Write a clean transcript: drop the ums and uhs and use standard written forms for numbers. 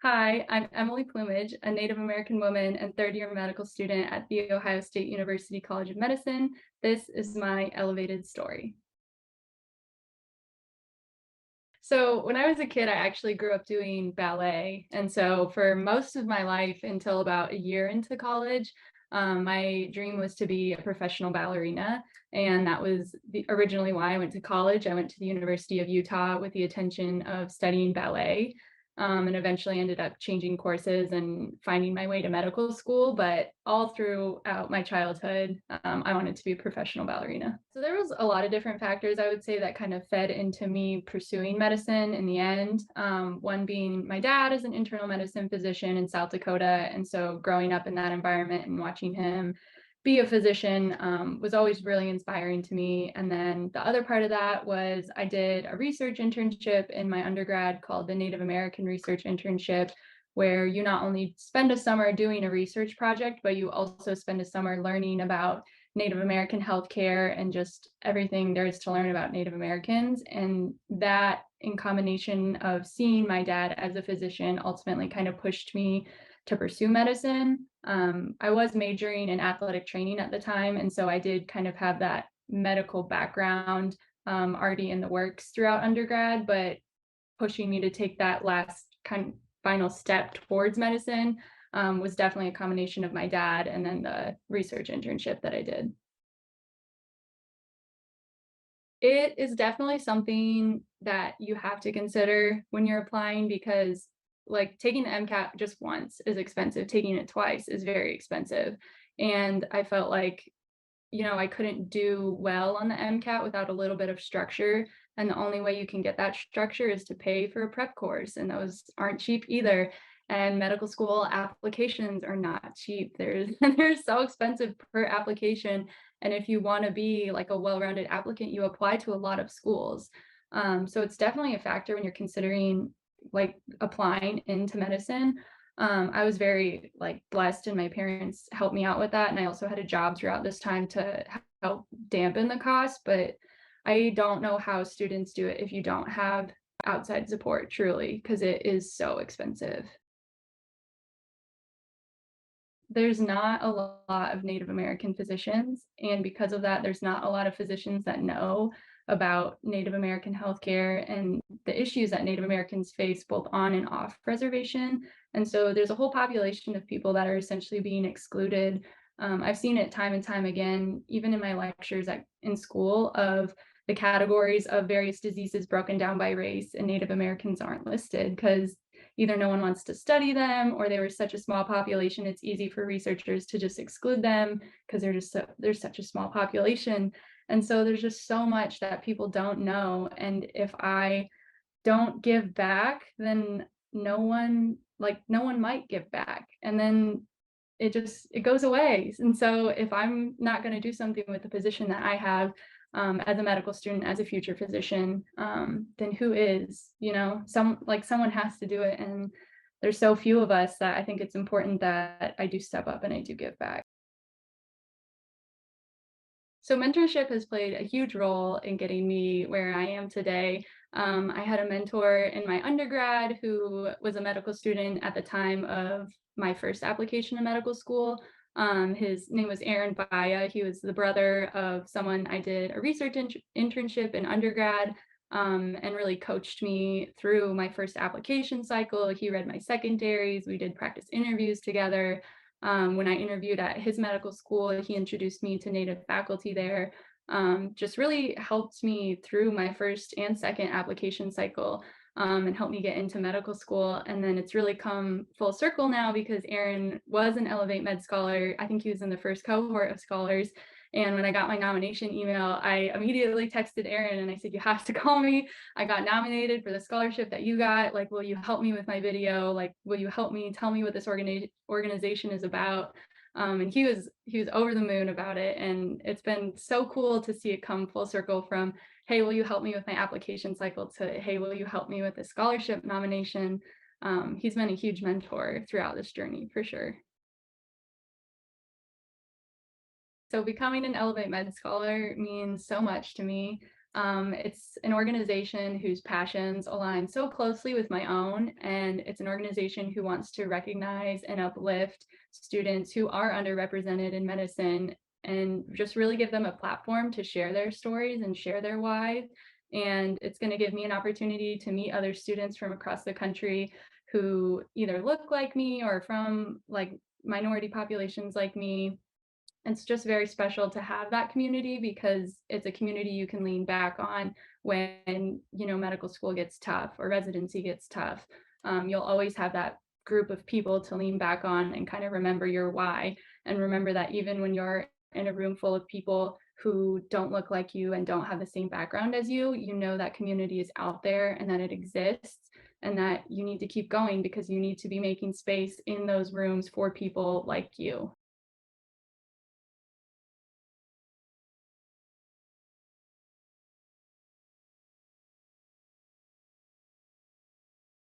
Hi, I'm Emily Plumage, a Native American woman and third-year medical student at The Ohio State University College of Medicine. This is my elevated story. So when I was a kid, I actually grew up doing ballet. And so for most of my life until about a year into college, my dream was to be a professional ballerina. And that was originally why I went to college. I went to the University of Utah with the intention of studying ballet, and eventually ended up changing courses and finding my way to medical school. But all throughout my childhood, I wanted to be a professional ballerina. So there was a lot of different factors, I would say, that kind of fed into me pursuing medicine in the end. One being my dad is an internal medicine physician in South Dakota. And so growing up in that environment and watching him be a physician was always really inspiring to me. And then the other part of that was I did a research internship in my undergrad called the Native American Research Internship, where you not only spend a summer doing a research project, but you also spend a summer learning about Native American healthcare and just everything there is to learn about Native Americans. And that, in combination of seeing my dad as a physician, ultimately kind of pushed me to pursue medicine. I was majoring in athletic training at the time, and so I did kind of have that medical background already in the works throughout undergrad, but pushing me to take that last kind of final step towards medicine was definitely a combination of my dad and then the research internship that I did. It is definitely something that you have to consider when you're applying because, like, taking the MCAT just once is expensive, taking it twice is very expensive. And I felt like, I couldn't do well on the MCAT without a little bit of structure. And the only way you can get that structure is to pay for a prep course, and those aren't cheap either. And medical school applications are not cheap. They're so expensive per application. And if you want to be like a well-rounded applicant, you apply to a lot of schools. So it's definitely a factor when you're considering like applying into medicine. I was very like blessed and my parents helped me out with that. And I also had a job throughout this time to help dampen the cost, but I don't know how students do it if you don't have outside support, truly, because it is so expensive. There's not a lot of Native American physicians, and because of that, there's not a lot of physicians that know about Native American healthcare and the issues that Native Americans face both on and off reservation. And so there's a whole population of people that are essentially being excluded. I've seen it time and time again, even in my lectures in school, of the categories of various diseases broken down by race, and Native Americans aren't listed because either no one wants to study them or they were such a small population it's easy for researchers to just exclude them because there's such a small population. And so there's just so much that people don't know, and if I don't give back, then no one might give back, and then it goes away. And so if I'm not going to do something with the position that I have as a medical student, as a future physician, then who is? Someone has to do it, and there's so few of us that I think it's important that I do step up and I do give back. So mentorship has played a huge role in getting me where I am today. I had a mentor in my undergrad who was a medical student at the time of my first application to medical school. His name was Aaron Baya. He was the brother of someone I did a research internship in undergrad, and really coached me through my first application cycle. He read my secondaries. We did practice interviews together. When I interviewed at his medical school, he introduced me to Native faculty there, just really helped me through my first and second application cycle, and helped me get into medical school. And then it's really come full circle now because Aaron was an ElevateMeD scholar. I think he was in the first cohort of scholars. And when I got my nomination email, I immediately texted Aaron and I said, "You have to call me. I got nominated for the scholarship that you got. Like, will you help me with my video? Like, will you help me tell me what this organization is about?" And he was over the moon about it. And it's been so cool to see it come full circle from, "Hey, will you help me with my application cycle?" to, "Hey, will you help me with the scholarship nomination?" He's been a huge mentor throughout this journey for sure. So becoming an ElevateMeD scholar means so much to me. It's an organization whose passions align so closely with my own, and it's an organization who wants to recognize and uplift students who are underrepresented in medicine and just really give them a platform to share their stories and share their why. And it's going to give me an opportunity to meet other students from across the country who either look like me or from like minority populations like me. It's just very special to have that community because it's a community you can lean back on when, medical school gets tough or residency gets tough. You'll always have that group of people to lean back on and kind of remember your why, and remember that even when you're in a room full of people who don't look like you and don't have the same background as you, that community is out there and that it exists, and that you need to keep going because you need to be making space in those rooms for people like you.